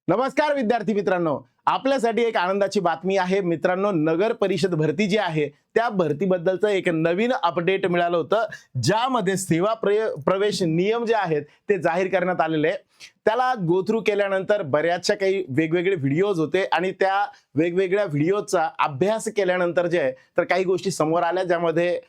नमस्कार विद्यार्थी मित्रांनो, आपल्यासाठी एक आनंदाची बातमी आहे मित्रांनो. नगर परिषद भरती जी आहे त्या भरतीबद्दलचं एक नवीन अपडेट मिळालं होतं, ज्यामध्ये सेवा प्रवेश नियम जे आहेत ते जाहीर करण्यात आलेले. त्याला गो थ्रू केल्यानंतर बऱ्याचशा काही वेगवेगळे व्हिडिओज होते आणि त्या वेगवेगळ्या व्हिडिओचा अभ्यास केल्यानंतर जे आहे तर काही गोष्टी समोर आल्या, ज्यामध्ये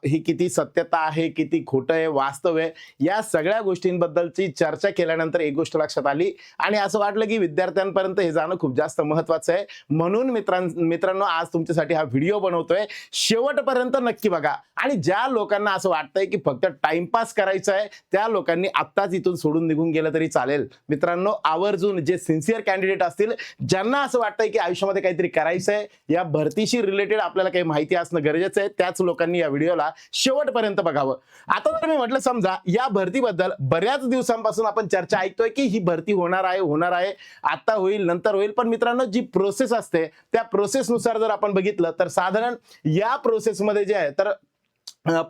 ही किती सत्यता आहे, किती खोटं आहे, वास्तव आहे, या सगळ्या गोष्टींबद्दलची चर्चा केल्यानंतर एक गोष्ट लक्षात आली आणि असं वाटलं की विद्यार्थ्यांपर्यंत हे जाणं खूप जास्त महत्त्वाचं आहे. म्हणून मित्रांनो आज तुमच्यासाठी हा व्हिडिओ बनवतोय. शेवटपर्यंत नक्की बघा आणि ज्या लोकांना असं वाटतंय की फक्त टाइमपास करायचा आहे त्या लोकांनी आत्ताच इथून सोडून निघून गेलं तरी चालेल. मित्रांनो, आवर्जून जे सिन्सिअर कॅन्डिडेट असतील, ज्यांना असं वाटतंय की आयुष्यामध्ये काहीतरी करायचं आहे, या भरतीशी रिलेटेड आपल्याला काही माहिती असणं गरजेचं आहे, त्याच लोकांनी या व्हिडिओला शेवटपर्यंत बघावं. आता तर मी म्हटलं, समजा या भरतीबद्दल बऱ्याच दिवसांपासून आपण चर्चा ऐकतोय की ही भरती होणार आहे, आता होईल, नंतर होईल. पण मित्रांनो, जी प्रोसेस असते त्या प्रोसेसनुसार जर आपण बघितलं तर साधारण या प्रोसेसमध्ये जे आहे तर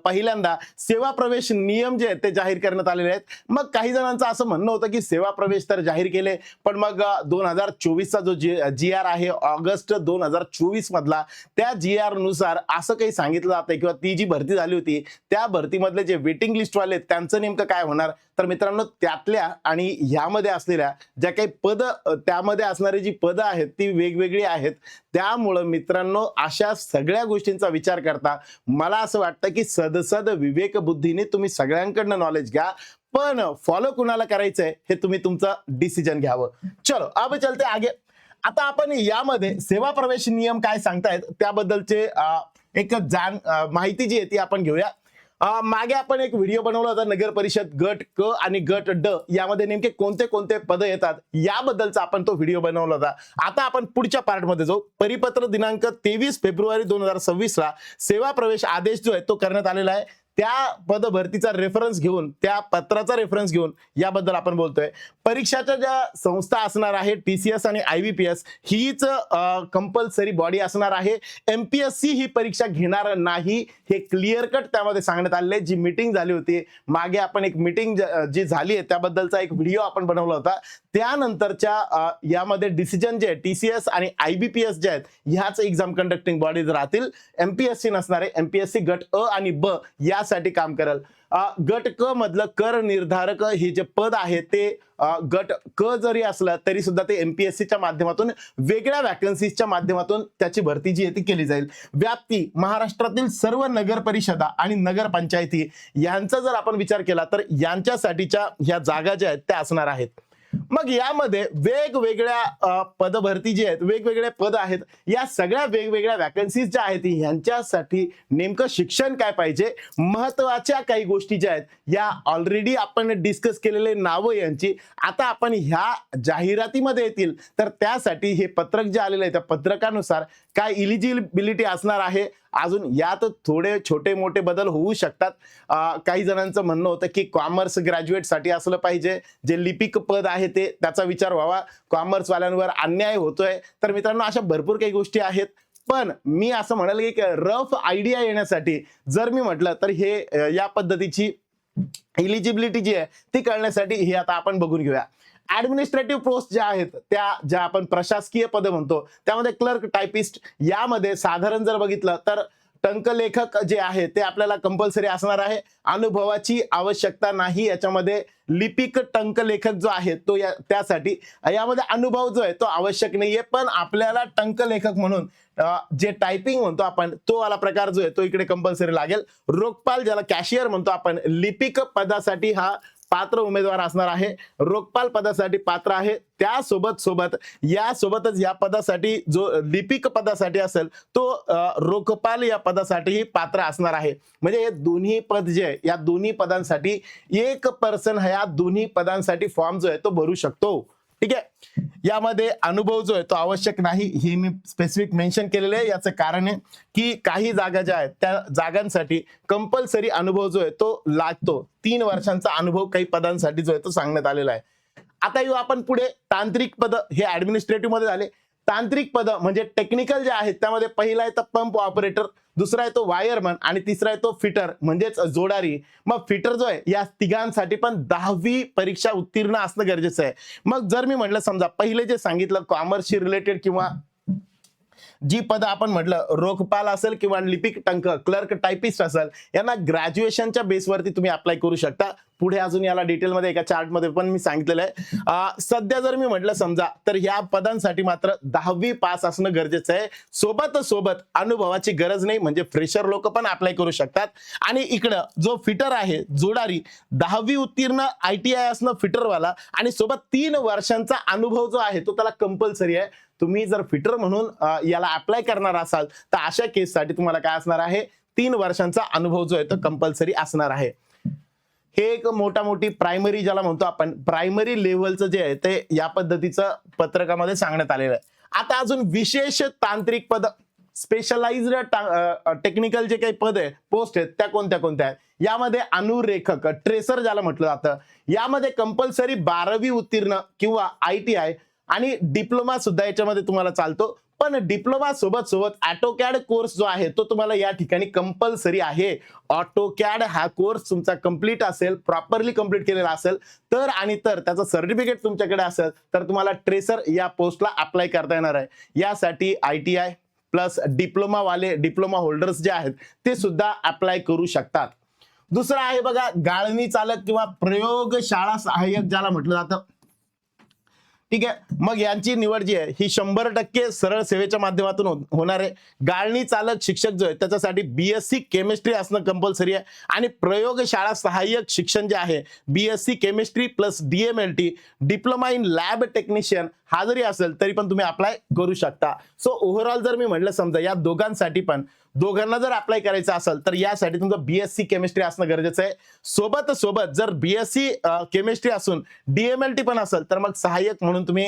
पहिल्यांदा सेवा प्रवेश नियम जे आहेत ते जाहीर करण्यात आलेले आहेत. मग काही जणांचं असं म्हणणं होतं की सेवा प्रवेश तर जाहीर केले, पण मग 2024चा जो जी आर आहे ऑगस्ट 2024 मधला, त्या जी आर नुसार असं काही सांगितलं जातंय किंवा ती जी भरती झाली होती त्या भरतीमधले जे वेटिंग लिस्ट वाले त्यांचं नेमकं काय होणार. तर मित्रांनो, त्यातल्या आणि ह्यामध्ये असलेल्या ज्या काही पद, त्यामध्ये असणारी जी पदं आहेत ती वेगवेगळी आहेत. त्यामुळं मित्रांनो, अशा सगळ्या गोष्टींचा विचार करता मला असं वाटतं की सदसद विवेक बुद्धीने तुम्ही सगळ्यांकडनं नॉलेज घ्या, पण फॉलो कुणाला करायचंय हे तुम्ही तुमचं डिसिजन घ्यावं. चलो अब चलते आगे. आता आपण यामध्ये सेवा प्रवेश नियम काय सांगतायत त्याबद्दलचे एक माहिती जी आहे ती आपण घेऊया. मागे आपण एक व्हिडिओ बनवला होता, नगर परिषद गट क आणि गट ड यामध्ये नेमके कोणते कोणते पद येतात याबद्दलचा आपण तो व्हिडिओ बनवला होता. आता आपण पुढच्या पार्टमध्ये जाऊ. परिपत्र दिनांक 23 फेब्रुवारी 2026 ला सेवा प्रवेश आदेश जो आहे तो करण्यात आलेला आहे. त्या पद भरतीचा रेफरन्स घेऊन, त्या पत्राचा रेफरन्स घेऊन याबद्दल आपण बोलतोय. परीक्षाच्या ज्या संस्था असणार आहे TCS आणि IBPS हीच कंपल्सरी बॉडी असणार आहे. MPSC ही परीक्षा घेणार नाही, हे क्लिअर कट त्यामध्ये सांगण्यात आले. जी मीटिंग झाली होती मागे, आपण एक मीटिंग जी झाली आहे त्याबद्दलचा एक व्हिडिओ आपण बनवला होता. त्यानंतरच्या यामध्ये डिसिजन जे आहे TCS आणि IBPS जे आहेत ह्याच एक्झाम कंडक्टिंग बॉडीज राहतील. MPSC नसणार आहे. MPSC गट अ आणि ब यासाठी काम करेल. गट क मधलं कर निर्धारक हे जे पद आहे ते गट क जरी असलं तरी सुद्धा ते MPSC च्या माध्यमातून, वेगळ्या वॅकन्सीजच्या माध्यमातून त्याची भरती जी आहे ती केली जाईल. व्याप्ती महाराष्ट्रातील सर्व नगर परिषदा आणि नगर पंचायती यांचा जर आपण विचार केला तर यांच्यासाठीच्या ह्या जागा ज्या आहेत त्या असणार आहेत. मग यामध्ये वेगवेगळ्या पदभरती जी आहेत, वेगवेगळे पद आहेत, या सगळ्या वेगवेगळ्या वॅकन्सीज ज्या आहेत यांच्यासाठी नेमकं शिक्षण काय पाहिजे, महत्वाच्या काही गोष्टी ज्या आहेत या ऑलरेडी आपण डिस्कस केलेले नावं यांची आता आपण ह्या जाहिरातीमध्ये येतील. तर त्यासाठी हे पत्रक जे आलेलं आहे त्या पत्रकानुसार काय इलिजिबिलिटी असणार आहे. अजून यात थोडे छोटे मोठे बदल होऊ शकतात. काही जणांचं म्हणणं होतं की कॉमर्स ग्रॅज्युएट साठी असलं पाहिजे, जे लिपिक पद आहे ते त्याचा विचार व्हावा, कॉमर्स वाल्यांवर अन्याय होतोय. तर मित्रांनो, अशा भरपूर काही गोष्टी आहेत. पण मी असं म्हणाल की रफ आयडिया येण्यासाठी जर मी म्हटलं तर हे या पद्धतीची इलिजिबिलिटी जी आहे ती कळण्यासाठी हे आता आपण बघून घेऊया. ऍडमिनिस्ट्रेटिव्ह पोस्ट ज्या आहेत ज्या आपण प्रशासकीय पद म्हणतो त्यामध्ये क्लर्क, टायपिस्ट यामध्ये साधारण जर बघितलं तर टंकलेखक जे आहे ते आपल्याला कंपल्सरी असणार आहे. अनुभवाची आवश्यकता नाही याच्यामध्ये. लिपिक टंकलेखक जो आहे तो त्यासाठी यामध्ये अनुभव जो आहे तो आवश्यक नाहीये, पण आपल्याला टंकलेखक म्हणून जे टायपिंग म्हणतो आपण तो वाला प्रकार जो आहे तो इकडे कंपल्सरी लागेल. रोखपाल, ज्याला कॅशियर म्हणतो आपण, लिपिक पदासाठी हा पात्र उमेदवार असणार आहे. रोखपाल पदासाठी पात्र आहे. यासोबतच या पदासाठी जो लिपिक पदासाठी असेल तो रोखपाल या पदासाठीही पात्र असणार आहे. म्हणजे हे दोन्ही पद जे आहे या दोन्ही पदांसाठी एक पर्सन ह्या दोन्ही पदांसाठी फॉर्म जो आहे तो भरू शकतो. ठीक आहे. यामध्ये अनुभव जो आहे तो आवश्यक नाही, हे मी स्पेसिफिक मेन्शन केलेले आहे. याचं कारण आहे की काही जागा ज्या आहेत त्या जागांसाठी कंपल्सरी अनुभव जो आहे तो लागतो. 3 वर्षांचा अनुभव काही पदांसाठी जो आहे तो सांगण्यात आलेला आहे. आता येऊ आपण पुढे. तांत्रिक पद हे ऍडमिनिस्ट्रेटिव्ह मध्ये झाले. तांत्रिक पद म्हणजे टेक्निकल जे आहेत त्यामध्ये पहिला आहे तो पंप ऑपरेटर, दुसरा आहे तो वायरमन आणि तिसरा आहे तो फिटर म्हणजेच जोडारी. मग फिटर जो आहे या तिघांसाठी पण 10वी परीक्षा उत्तीर्ण असणं गरजेचं आहे. मग जर मी म्हटलं समजा पहिले जे सांगितलं कॉमर्सशी रिलेटेड किंवा जी पद आपण म्हटलं रोखपाल असेल किंवा लिपिक टंक क्लर्क टायपिस्ट असेल यांना ग्रॅज्युएशनच्या बेसवरती तुम्ही अप्लाय करू शकता. पुढे अजून याला डिटेलमध्ये एका चार्टमध्ये पण मी सांगितलेलं आहे. सध्या जर मी म्हटलं समजा तर या पदांसाठी मात्र 10वी पास असणं गरजेचं आहे. सोबत अनुभवाची गरज नाही म्हणजे फ्रेशर लोक पण अप्लाय करू शकतात. आणि इकडं जो फिटर आहे जोडारी 10वी उत्तीर्ण ITI असणं फिटरवाला आणि सोबत 3 वर्षांचा अनुभव जो आहे तो त्याला कंपल्सरी आहे. तुम्ही जर फिटर म्हणून याला अप्लाय करणार असाल तर अशा केससाठी तुम्हाला काय असणार आहे 3 वर्षांचा अनुभव जो आहे तो कंपल्सरी असणार आहे. हे एक मोठी प्रायमरी ज्याला म्हणतो आपण प्रायमरी लेव्हलचं जे आहे ते या पद्धतीचं पत्रकामध्ये सांगण्यात आलेलं आहे. आता अजून विशेष तांत्रिक पद स्पेशलाइज्ड टेक्निकल जे काही पद आहे पोस्ट आहेत त्या कोणत्या आहेत यामध्ये अनुरेखक ट्रेसर ज्याला म्हटलं जातं यामध्ये कंपल्सरी 12वी उत्तीर्ण किंवा ITI आणि डिप्लोमा सुद्धा याच्यामध्ये तुम्हाला चालतो. पण डिप्लोमा सोबत ऑटोकॅड कोर्स जो आहे तो तुम्हाला या ठिकाणी कंपल्सरी आहे. ऑटोकॅड हा कोर्स तुमचा कंप्लीट असेल प्रॉपरली कंप्लीट केलेला असेल तर आणि तर त्याचं सर्टिफिकेट तुमच्याकडे असेल तर तुम्हाला ट्रेसर या पोस्टला अप्लाय करता येणार आहे. यासाठी ITI प्लस डिप्लोमा होल्डर्स जे आहेत ते सुद्धा अप्लाय करू शकतात. दुसरं आहे बघा गाळणी चालक किंवा प्रयोगशाळा सहाय्यक ज्याला म्हटलं जातं. ठीक आहे, मग यांची निवड जी आहे ही 100% सरळ सेवेच्या माध्यमातून होणार आहे. गाळणी चालक शिक्षक जो आहे त्याच्यासाठी BSc केमिस्ट्री असणं कंपल्सरी आहे आणि प्रयोगशाळा सहाय्यक शिक्षण जे आहे BSc chemistry plus DMLT diploma in lab technician हा जरी असेल तरी पण तुम्ही अप्लाय करू शकता. सो ओव्हरऑल जर मी म्हटलं समजा या दोघांसाठी पण दोघांना जर अप्लाय करायचं असेल तर यासाठी तुमचं BSc केमिस्ट्री असणं गरजेचं आहे. सोबत जर BSc केमिस्ट्री असून DMLT पण असेल तर मग सहाय्यक म्हणून तुम्ही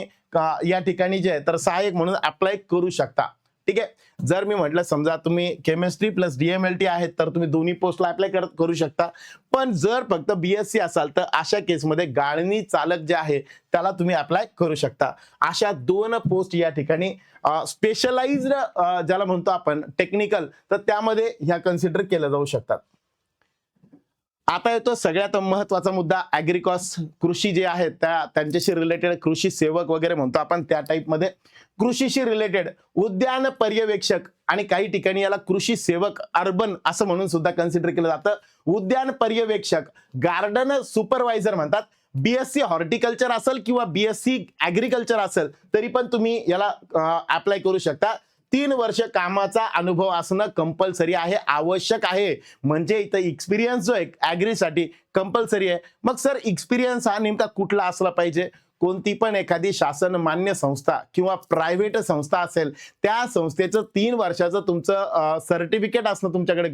या ठिकाणी जे आहे तर सहाय्यक म्हणून अप्लाय करू शकता. ठीक आहे, जर मी म्हटलं समजा तुम्ही केमिस्ट्री प्लस DMLT आहेत तर तुम्ही दोन्ही पोस्टला अप्लाय करू शकता. पण जर फक्त BSc असाल तर अशा केसमध्ये गाळणी चालक जे आहे त्याला तुम्ही अप्लाय करू शकता. अशा 2 पोस्ट या ठिकाणी स्पेशलाइज्ड ज्याला म्हणतो आपण टेक्निकल तर त्यामध्ये ह्या कन्सिडर केल्या जाऊ शकतात. आता येतो सगळ्यात महत्वाचा मुद्दा ऍग्रिकॉस कृषी जे आहेत त्यांच्याशी रिलेटेड कृषी सेवक वगैरे म्हणतो आपण त्या टाइप मध्ये कृषीशी रिलेटेड उद्यान पर्यवेक्षक आणि काही ठिकाणी याला कृषी सेवक अर्बन असं म्हणून सुद्धा कन्सिडर केलं जातं. उद्यान पर्यवेक्षक गार्डन सुपरवायझर म्हणतात. BSc हॉर्टिकल्चर असेल किंवा BSc ऍग्रिकल्चर असेल तरी पण तुम्ही याला अप्लाय करू शकता. 3 वर्ष कामाचा अनुभव असणं कंपल्सरी आहे आवश्यक आहे. म्हणजे इथं एक्सपिरियन्स जो आहे ऍग्रीसाठी कंपल्सरी आहे. मग सर एक्सपिरियन्स हा नेमका कुठला असला पाहिजे. कोणती पण एखादी शासन मान्य संस्था किंवा प्रायव्हेट संस्था असेल त्या संस्थेचं 3 वर्षाचं तुमचं सर्टिफिकेट असणं तुमच्याकडे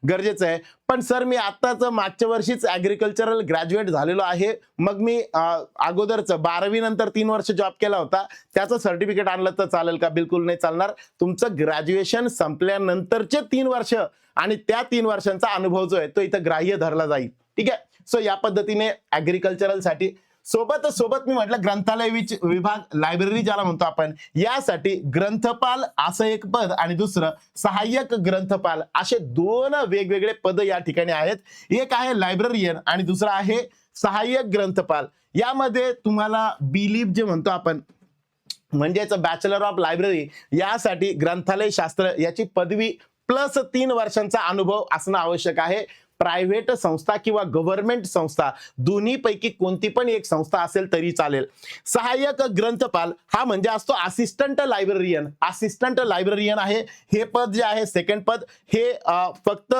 गरजेचं आहे. पण सर मी आत्ताच मागच्या वर्षीच ऍग्रिकल्चरल ग्रॅज्युएट झालेलो आहे मग मी अगोदरचं 12वी नंतर 3 वर्ष जॉब केला होता त्याचं सर्टिफिकेट आणलं तर चालेल का. बिलकुल नाही चालणार. तुमचं ग्रॅज्युएशन संपल्यानंतरचे 3 वर्ष आणि त्या 3 वर्षांचा अनुभव जो आहे तो इथं ग्राह्य धरला जाईल. ठीक आहे, सो या पद्धतीने ऍग्रिकल्चरल साठी सोबत मी म्हटलं ग्रंथालय विभाग लायब्ररी ज्याला म्हणतो आपण यासाठी ग्रंथपाल असं एक पद आणि दुसरं सहाय्यक ग्रंथपाल असे 2 वेगवेगळे पद या ठिकाणी आहेत. एक आहे लायब्ररियन आणि दुसरा आहे सहाय्यक ग्रंथपाल. यामध्ये तुम्हाला बिलीप जे म्हणतो आपण म्हणजेच बॅचलर ऑफ लायब्ररी यासाठी ग्रंथालय शास्त्र याची पदवी प्लस 3 वर्षांचा अनुभव असणं आवश्यक आहे. प्रायव्हेट संस्था किंवा गव्हर्नमेंट संस्था दोन्हीपैकी कोणती पण एक संस्था असेल तरी चालेल. सहाय्यक ग्रंथपाल हा म्हणजे असतो असिस्टंट लायब्ररियन आहे. हे पद जे आहे सेकंड पद हे फक्त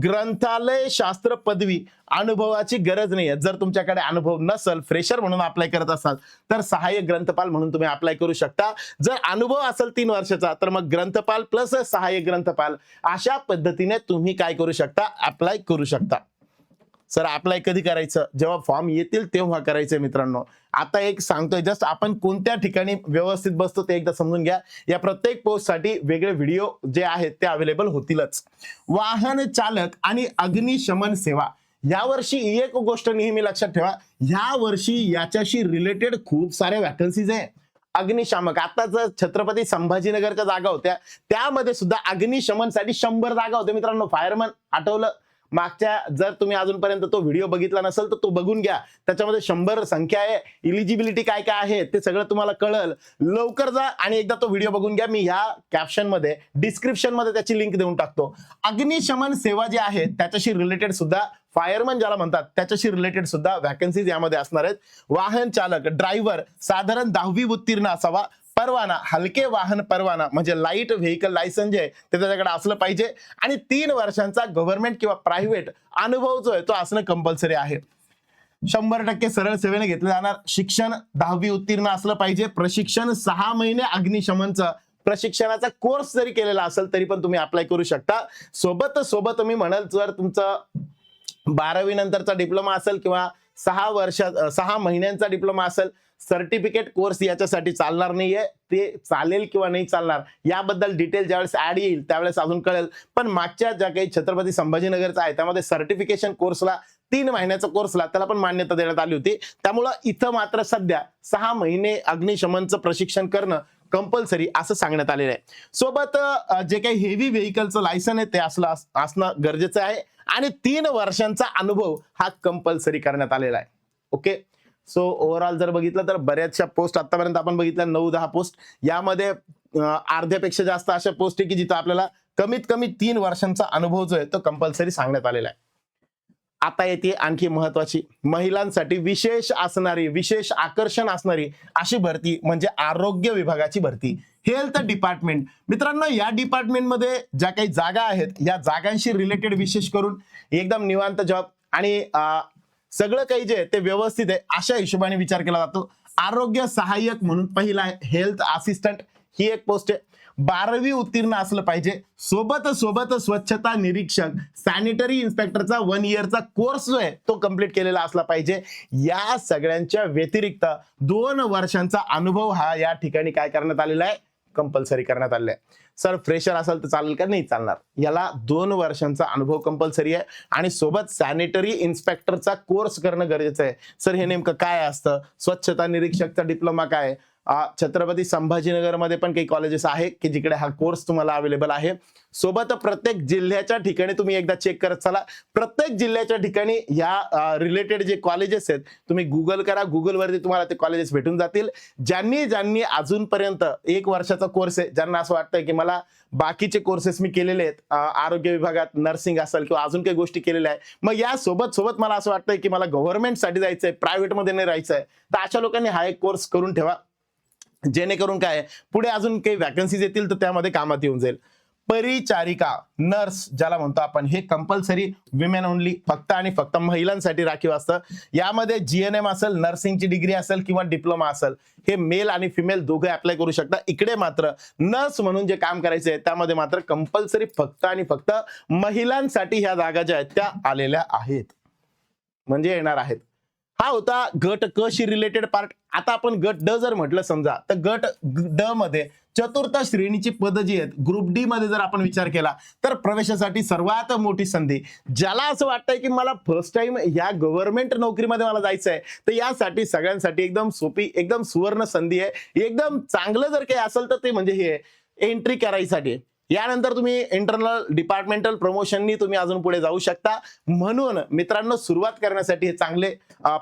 ग्रंथालय शास्त्र पदवी अनुभवाची गरज नाही आहे. जर तुमच्याकडे अनुभव नसेल फ्रेशर म्हणून अप्लाय करत असाल तर सहाय्यक ग्रंथपाल म्हणून तुम्ही अप्लाय करू शकता. जर अनुभव असेल 3 वर्षाचा तर मग ग्रंथपाल प्लस सहाय्यक ग्रंथपाल अशा पद्धतीने तुम्ही काय करू शकता अप्लाय करू शकता. सर अप्लाय कधी करायचं जेव्हा फॉर्म येतील तेव्हा करायचं मित्रांनो. आता एक सांगतोय जस्ट आपण कोणत्या ठिकाणी व्यवस्थित बसतो ते एकदा समजून घ्या. या प्रत्येक पोस्टसाठी वेगळे व्हिडिओ जे आहेत ते अवेलेबल होतीलच. वाहन चालक आणि अग्निशमन सेवा यावर्षी एक गोष्ट नेहमी लक्षात ठेवा. या वर्षी याच्याशी रिलेटेड खूप सारे वॅकन्सीज आहे. अग्निशामक, आताच छत्रपती संभाजीनगरच्या जागा होत्या त्यामध्ये सुद्धा अग्निशमनसाठी 100 जागा होत्या मित्रांनो. फायरमन आठवलं मागच्या, जर तुम्ही अजूनपर्यंत तो व्हिडिओ बघितला नसेल तर तो बघून घ्या. त्याच्यामध्ये 100 संख्या आहे, इलिजिबिलिटी काय काय आहे ते सगळं तुम्हाला कळल. लवकर जा आणि एकदा तो व्हिडिओ बघून घ्या. मी ह्या कॅप्शन मध्ये डिस्क्रिप्शन मध्ये त्याची लिंक देऊन टाकतो. अग्निशमन सेवा जी आहे त्याच्याशी रिलेटेड सुद्धा, फायरमन ज्याला म्हणतात त्याच्याशी रिलेटेड सुद्धा वॅकन्सीज यामध्ये असणार आहेत. वाहन चालक ड्रायव्हर साधारण 10वी उत्तीर्ण असावा. परवाना हलके वाहन परवाना म्हणजे लाईट व्हेकल लायसन्स जे आहे ते त्याच्याकडे असलं पाहिजे. आणि 3 वर्षांचा गव्हर्नमेंट किंवा प्रायव्हेट अनुभव जो आहे तो असणं कंपल्सरी आहे. 100% सरळ सेवेने घेतलं जाणार. शिक्षण 10वी उत्तीर्ण असलं पाहिजे. प्रशिक्षण 6 महिने अग्निशमनचं प्रशिक्षणाचा कोर्स जरी केलेला असेल तरी पण तुम्ही अप्लाय करू शकता. सोबत मी म्हणाल जर तुमचं 12वी नंतरचा डिप्लोमा असेल किंवा 6 महिन्यांचा डिप्लोमा असेल, सर्टिफिकेट कोर्स याच्यासाठी चालणार नाहीये. ते चालेल किंवा नाही चालणार याबद्दल डिटेल ज्यावेळेस ऍड येईल त्यावेळेस अजून कळेल. पण मागच्या ज्या काही छत्रपती संभाजीनगरचा आहे त्यामध्ये सर्टिफिकेशन कोर्सला 3 महिन्याचा कोर्सला त्याला पण मान्यता देण्यात आली होती. त्यामुळं इथं मात्र सध्या 6 महिने अग्निशमनचं प्रशिक्षण करणं कंपल्सरी असं सांगण्यात आलेलं आहे. सोबत जे काही हेवी व्हेकलचं लायसन आहे ते असणं गरजेचं आहे. आणि 3 वर्षांचा अनुभव हा कंपल्सरी करण्यात आलेला आहे. ओके, सो ओव्हरऑल जर बघितलं तर बऱ्याचशा पोस्ट आतापर्यंत आपण बघितल्या 9-10 पोस्ट. यामध्ये अर्ध्यापेक्षा जास्त अशा पोस्ट आहे की जिथं आपल्याला कमीत कमी 3 वर्षांचा अनुभव जो आहे तो कंपल्सरी सांगण्यात आलेला आहे. आता येते आणखी महत्वाची, महिलांसाठी विशेष आकर्षण असणारी अशी भरती म्हणजे आरोग्य विभागाची भरती, हेल्थ डिपार्टमेंट. मित्रांनो, या डिपार्टमेंटमध्ये ज्या काही जागा आहेत या जागांशी रिलेटेड विशेष करून एकदम निवांत जॉब आणि सगळं काही जे आहे ते व्यवस्थित आहे अशा हिशोबाने विचार केला जातो. आरोग्य सहाय्यक म्हणून पहिला आहे हेल्थ असिस्टंट, ही एक पोस्ट आहे. 12वी उत्तीर्ण असलं पाहिजे. सोबत स्वच्छता निरीक्षक सॅनिटरी इन्स्पेक्टरचा 1 इयरचा कोर्स जो आहे तो कंप्लीट केलेला असला पाहिजे. या सगळ्यांच्या व्यतिरिक्त 2 वर्षांचा अनुभव हा या ठिकाणी काय करण्यात आलेला आहे, कंपल्सरी करण्यात आलेला आहे. सर फ्रेशर असेल तर चालेल का, नाही चालणार. याला 2 वर्षांचा अनुभव कंपल्सरी आहे आणि सोबत सॅनिटरी इन्स्पेक्टरचा कोर्स करणं गरजेचं आहे. सर हे नेमकं काय असतं, स्वच्छता निरीक्षकचा डिप्लोमा काय, छत्रपती संभाजीनगरमध्ये पण काही कॉलेजेस आहे की जिकडे हा कोर्स तुम्हाला अवेलेबल आहे. सोबत प्रत्येक जिल्ह्याच्या ठिकाणी तुम्ही एकदा चेक करत चला. प्रत्येक जिल्ह्याच्या ठिकाणी या रिलेटेड जे कॉलेजेस आहेत तुम्ही गुगल करा, गुगलवरती तुम्हाला ते कॉलेजेस भेटून जातील. ज्यांनी अजूनपर्यंत 1 वर्षाचा कोर्स आहे, ज्यांना असं वाटतंय की मला बाकीचे कोर्सेस मी केलेले आहेत, आरोग्य विभागात नर्सिंग असेल किंवा अजून काही गोष्टी केलेल्या आहे, मग या सोबत मला असं वाटतंय की मला गव्हर्नमेंटसाठी जायचंय, प्रायव्हेटमध्ये नाही राहायचंय, तर अशा लोकांनी हा एक कोर्स करून ठेवा. जेणेकरून काय पुढे अजून काही वॅकन्सीज येतील तर त्यामध्ये कामात येऊन जाईल. परिचारिका नर्स ज्याला म्हणतो आपण, हे कंपल्सरी विमेन ओनली, फक्त आणि फक्त महिलांसाठी राखीव असतं. यामध्ये GNM असेल, नर्सिंगची डिग्री असेल किंवा डिप्लोमा असेल, हे मेल आणि फिमेल दोघे अप्लाय करू शकता. इकडे मात्र नर्स म्हणून जे काम करायचे आहे त्यामध्ये मात्र कंपल्सरी फक्त आणि फक्त महिलांसाठी ह्या जागा ज्या आहेत त्या आलेल्या आहेत, म्हणजे येणार आहेत. हा होता गट क शी रिलेटेड पार्ट. आता आपण गट ड जर म्हटलं समजा, तर गट ड मध्ये चतुर्थ श्रेणीची पद जी आहेत, ग्रुप डी मध्ये जर आपण विचार केला तर प्रवेशासाठी सर्वात मोठी संधी. ज्याला असं वाटतंय की मला फर्स्ट टाइम या गव्हर्नमेंट नोकरीमध्ये मला जायचं आहे, तर यासाठी सगळ्यांसाठी एकदम सोपी, एकदम सुवर्ण संधी आहे. एकदम चांगलं जर काही असेल तर ते म्हणजे हे एंट्री करायसाठी. यानंतर तुम्ही इंटरनल डिपार्टमेंटल प्रमोशननी तुम्ही अजून पुढे जाऊ शकता. म्हणून मित्रांनो, सुरुवात करण्यासाठी हे चांगले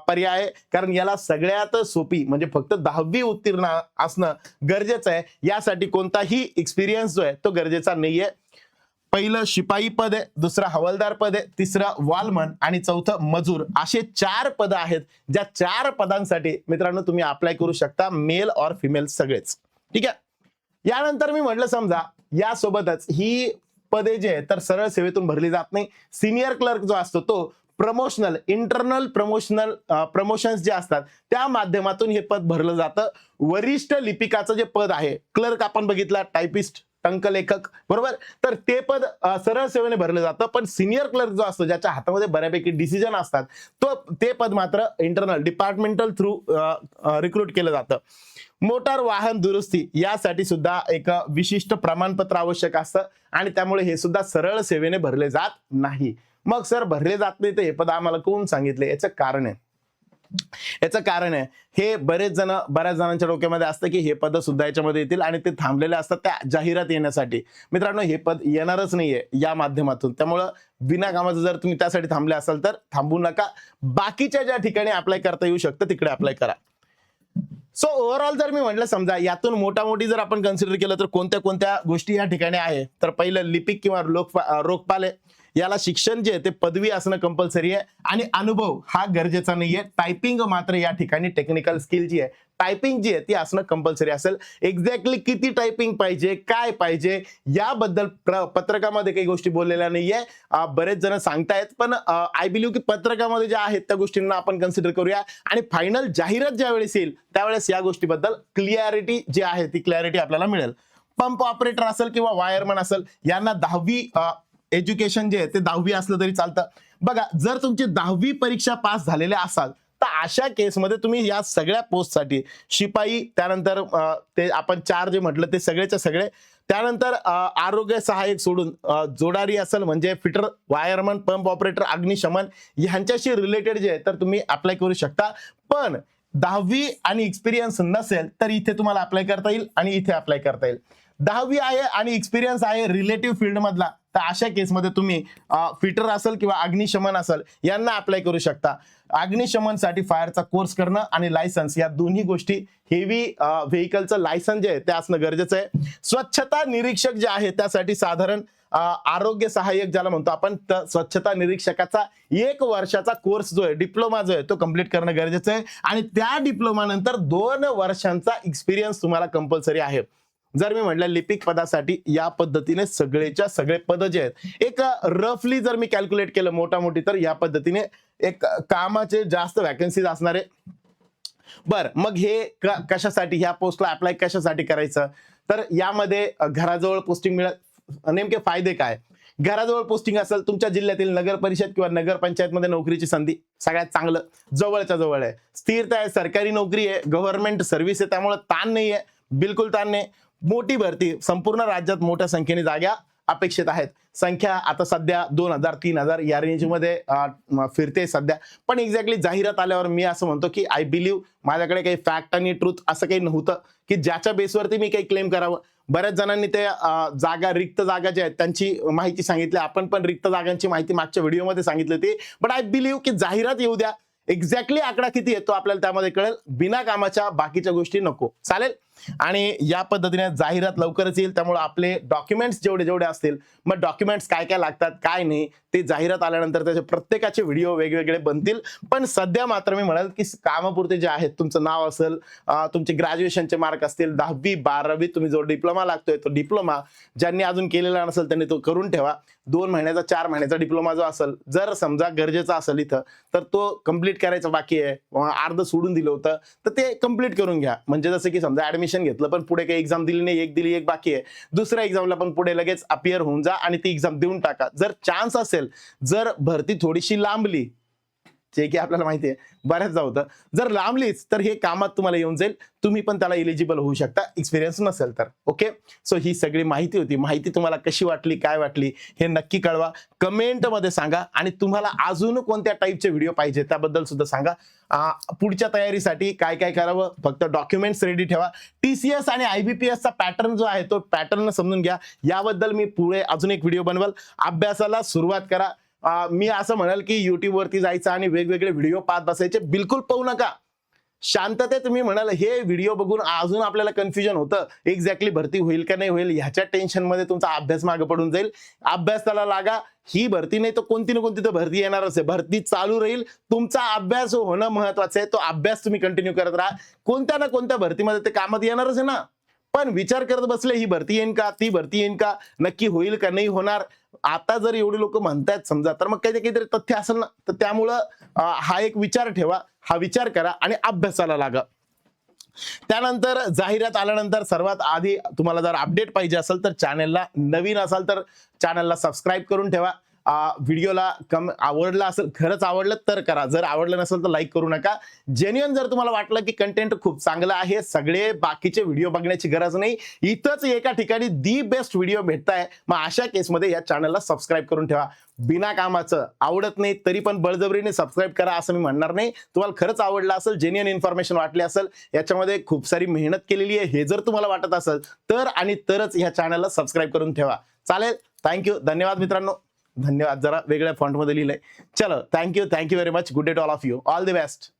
पर्याय आहे, कारण याला सगळ्यात सोपी म्हणजे फक्त 10वी उत्तीर्ण असणं गरजेचं आहे. यासाठी कोणताही एक्सपिरियन्स जो आहे तो गरजेचा नाहीये. पहिलं शिपाई पद आहे, दुसरं हवालदार पद आहे, तिसरं वालमन आणि चौथं मजूर, असे 4 पद आहेत. ज्या 4 पदांसाठी मित्रांनो तुम्ही अप्लाय करू शकता, मेल और फिमेल सगळेच. ठीक आहे. यानंतर मी म्हटलं समजा यासोबतच ही पदे जे आहेत तर सरळ सेवेतून भरली जात नाही. सिनियर क्लर्क जो असतो तो प्रमोशनल, इंटरनल प्रमोशन्स जे असतात त्या माध्यमातून हे पद भरलं जातं. वरिष्ठ लिपिकाचं जे पद आहे, क्लर्क आपण बघितला, टायपिस्ट, टंकलेखक, बरोबर, तर ते पद सरळ सेवेने भरलं जातं. पण सिनियर क्लर्क जो असतो, ज्याच्या हातामध्ये बऱ्यापैकी डिसिजन असतात, ते पद मात्र इंटरनल डिपार्टमेंटल थ्रू रिक्रूट केलं जातं. मोटार वाहन दुरुस्ती यासाठी सुद्धा एक विशिष्ट प्रमाणपत्र आवश्यक असतं आणि त्यामुळे हे सुद्धा सरळ सेवेने भरले जात नाही. मग सर भरले जात नाही तर हे पद आम्हाला कोण सांगितले, याचं कारण आहे. याचं कारण आहे, हे बऱ्याच जणांच्या डोक्यामध्ये असतं की हे पद सुद्धा याच्यामध्ये येतील आणि ते थांबलेले असतात त्या जाहिरात येण्यासाठी. मित्रांनो, हे पद येणारच नाहीये या माध्यमातून. त्यामुळं बिना कामाचं जर तुम्ही त्यासाठी थांबले असाल तर थांबू नका. बाकीच्या ज्या ठिकाणी अप्लाय करता येऊ शकतं तिकडे अप्लाय करा. सो ओव्हरऑल जर मी म्हटलं, समजा यातून मोठी जर आपण कन्सिडर केलं तर कोणत्या कोणत्या गोष्टी या ठिकाणी आहे, तर पहिलं लिपिक किंवा रोखपाल आहे. याला शिक्षण जे आहे ते पदवी असणं कंपल्सरी आहे आणि अनुभव हा गरजेचा नाहीये. टायपिंग मात्र या ठिकाणी टेक्निकल स्किल जी आहे, टायपिंग जी आहे ती असणं कंपल्सरी असेल. एक्झॅक्टली किती टायपिंग पाहिजे, काय पाहिजे याबद्दल पत्रकामध्ये काही गोष्टी बोललेल्या नाहीये. बरेच जण सांगतायत, पण आय बिलीव्ह की पत्रकामध्ये ज्या आहेत त्या गोष्टींना आपण कन्सिडर करूया आणि फायनल जाहिरात ज्या वेळेस येईल त्यावेळेस या गोष्टीबद्दल क्लिअरिटी जी आहे ती क्लॅरिटी आपल्याला मिळेल. पंप ऑपरेटर असेल किंवा वायरमन असेल, यांना 10वी एज्युकेशन जे आहे ते 10वी असलं तरी चालतं. बघा, जर तुमची 10वी परीक्षा पास झालेले असाल तर अशा केसमध्ये तुम्ही या सगळ्या पोस्टसाठी शिपाई, त्यानंतर ते आपण 4 जे म्हटलं ते सगळेच्या सगळे, त्यानंतर आरोग्य सहाय्यक सोडून जोडारी असेल म्हणजे फिटर, वायरमन, पंप ऑपरेटर, अग्निशमन ह्यांच्याशी रिलेटेड जे आहे तर तुम्ही अप्लाय करू शकता. पण 10वी आणि एक्सपिरियन्स नसेल तर इथे तुम्हाला अप्लाय करता येईल आणि इथे अप्लाय करता येईल. 10वी आहे आणि एक्सपिरियन्स आहे रिलेटिव्ह फील्ड मधला, तर अशा केसमध्ये तुम्ही फिटर असेल किंवा अग्निशमन असेल यांना अप्लाय करू शकता. अग्निशमनसाठी फायरचा कोर्स करणं आणि लायसन्स या दोन्ही गोष्टी, हेवी व्हेकलचं लायसन्स जे आहे ते असणं गरजेचं आहे. स्वच्छता निरीक्षक जे आहे त्यासाठी साधारण आरोग्य सहाय्यक ज्याला म्हणतो आपण, स्वच्छता निरीक्षकाचा 1 वर्षाचा कोर्स जो आहे, डिप्लोमा जो आहे तो कंप्लीट करणं गरजेचं आहे आणि त्या डिप्लोमा नंतर 2 वर्षांचा एक्सपिरियन्स तुम्हाला कंपल्सरी आहे. जर मी म्हटलं लिपिक पदासाठी या पद्धतीने सगळेच्या सगळे पद जे आहेत, एक रफली जर मी कॅल्क्युलेट केलं मोठी तर या पद्धतीने एक कामाचे जास्त वॅकन्सीज असणारे. बर, मग हे कशासाठी, ह्या पोस्टला अप्लाय कशासाठी करायचं, तर यामध्ये घराजवळ पोस्टिंग मिळत. नेमके फायदे काय? घराजवळ पोस्टिंग असेल, तुमच्या जिल्ह्यातील नगर परिषद किंवा नगरपंचायत मध्ये नोकरीची संधी सगळ्यात चांगलं, जवळच्या जवळ आहे. स्थिरता आहे, सरकारी नोकरी आहे, गव्हर्नमेंट सर्व्हिस आहे, त्यामुळे ताण नाही आहे, बिलकुल ताण नाही. मोठी भरती, संपूर्ण राज्यात मोठ्या संख्येने जागा अपेक्षित आहेत. संख्या आता सध्या 2000-3000 या रेंजमध्ये फिरते सध्या. पण एक्झॅक्टली जाहिरात आल्यावर मी असं म्हणतो की आय बिलीव्ह, माझ्याकडे काही फॅक्ट आणि ट्रूथ असं काही नव्हतं की ज्याच्या बेसवरती मी काही क्लेम करावं. बऱ्याच जणांनी ते रिक्त जागा ज्या आहेत त्यांची माहिती सांगितली. आपण पण रिक्त जागांची माहिती मागच्या व्हिडिओमध्ये सांगितली होती. बट आय बिलीव्ह की जाहिरात येऊ द्या, एक्झॅक्टली आकडा किती येतो आपल्याला त्यामध्ये कळेल. बिना कामाच्या बाकीच्या गोष्टी नको, चालेल. आणि या पद्धतीने जाहिरात लवकरच येईल, त्यामुळे आपले डॉक्युमेंट्स जेवढे असतील, मग डॉक्युमेंट्स काय काय लागतात काय नाही ते जाहिरात आल्यानंतर त्याचे प्रत्येकाचे व्हिडिओ वेगवेगळे बनतील. पण सध्या मात्र मी म्हणाल की कामापुरते जे आहेत, तुमचं नाव असेल, तुमचे ग्रॅज्युएशनचे मार्क असतील, 10वी 12वी, तुम्ही जो डिप्लोमा लागतोय तो डिप्लोमा, ज्यांनी अजून केलेला नसेल त्यांनी तो करून ठेवा. 2 महिन्याचा 4 महिन्याचा डिप्लोमा जो असेल, जर समजा गरजेचा असेल इथं, तर तो कम्प्लीट करायचा बाकी आहे, अर्ध सोडून दिलं होतं तर ते कम्प्लीट करून घ्या. म्हणजे जसं की समजा ऍडमिशन घेतलं पण पुढे काही एक्झाम दिली नाही, एक दिली एक बाकी आहे, दुसऱ्या एक्झामला पण पुढे लगेच अपियर होऊन जा आणि ती एक्झाम देऊन टाका. जर चान्स असेल, जर भरती थोडीशी लांबली, जे की आपल्याला माहिती आहे बऱ्याचदा होतं, जर लांबलीच तर हे कामात तुम्हाला येऊन जाईल, तुम्ही पण त्याला एलिजिबल होऊ शकता एक्सपिरियन्स नसेल तर. ओके, सो ही सगळी माहिती होती. माहिती तुम्हाला कशी वाटली, काय वाटली हे नक्की कळवा, कमेंट मध्ये सांगा. आणि तुम्हाला अजून कोणत्या टाईपचे व्हिडिओ पाहिजे त्याबद्दल सुद्धा सांगा. पुढच्या तयारीसाठी काय काय करावं, फक्त डॉक्युमेंट्स रेडी ठेवा. TCS आणि IBPS चा पॅटर्न जो आहे तो पॅटर्न समजून घ्या. याबद्दल मी पुढे अजून एक व्हिडिओ बनवल. अभ्यासाला सुरुवात करा. मी असं म्हणाल की युट्यूब वरती जायचं आणि वेगवेगळे व्हिडिओ पाहत बसायचे बिलकुल पाहू नका. शांततेत मी म्हणाल, हे व्हिडिओ बघून अजून आपल्याला कन्फ्युजन होतं, एक्झॅक्टली भरती होईल का नाही होईल, ह्याच्या टेन्शन मध्ये तुमचा अभ्यास मागे पडून जाईल. अभ्यासाला लागा. ही भरती नाही तर कोणती ना कोणती तर भरती येणारच आहे, भरती चालू राहील. तुमचा अभ्यास होणं महत्वाचं आहे, तो अभ्यास तुम्ही कंटिन्यू करत राहा. कोणत्या ना कोणत्या भरतीमध्ये ते कामात येणारच आहे ना. पण विचार करत बसले, ही भरती येईन का, ती भरती येईन का, नक्की होईल का नाही होणार, आता जर एवढे लोक म्हणतायत समजा, तर मग काहीतरी तथ्य असेल ना. तर त्यामुळं हा एक विचार ठेवा, हा विचार करा आणि अभ्यासाला लागा. त्यानंतर जाहिरात आल्यानंतर सर्वात आधी तुम्हाला जर अपडेट पाहिजे असेल तर चॅनलला नवीन असाल तर चॅनलला सबस्क्राईब करून ठेवा. व्हिडिओला आवडला असेल, खरंच आवडलं तर करा, जर आवडलं नसेल तर लाईक करू नका. जेन्युइन जर तुम्हाला वाटलं की कंटेंट खूप चांगलं आहे, सगळे बाकीचे व्हिडिओ बघण्याची गरज नाही, इथंच एका ठिकाणी दी बेस्ट व्हिडिओ भेटताय, मग अशा केसमध्ये या चॅनलला सबस्क्राईब करून ठेवा. बिना कामाचं आवडत नाही तरी पण बळजबरीने सबस्क्राईब करा असं मी म्हणणार नाही. तुम्हाला खरंच आवडलं असेल, जेन्युइन इन्फॉर्मेशन वाटली असेल, याच्यामध्ये खूप सारी मेहनत केलेली आहे हे जर तुम्हाला वाटत असेल तर आणि तरच ह्या चॅनलला सबस्क्राईब करून ठेवा. चालेल. थँक्यू. धन्यवाद मित्रांनो. धन्यवाद. जरा वेगळ्या फॉन्टमध्ये लिहिलंय. चलो, thank you very much. Good day to all of you. All the best.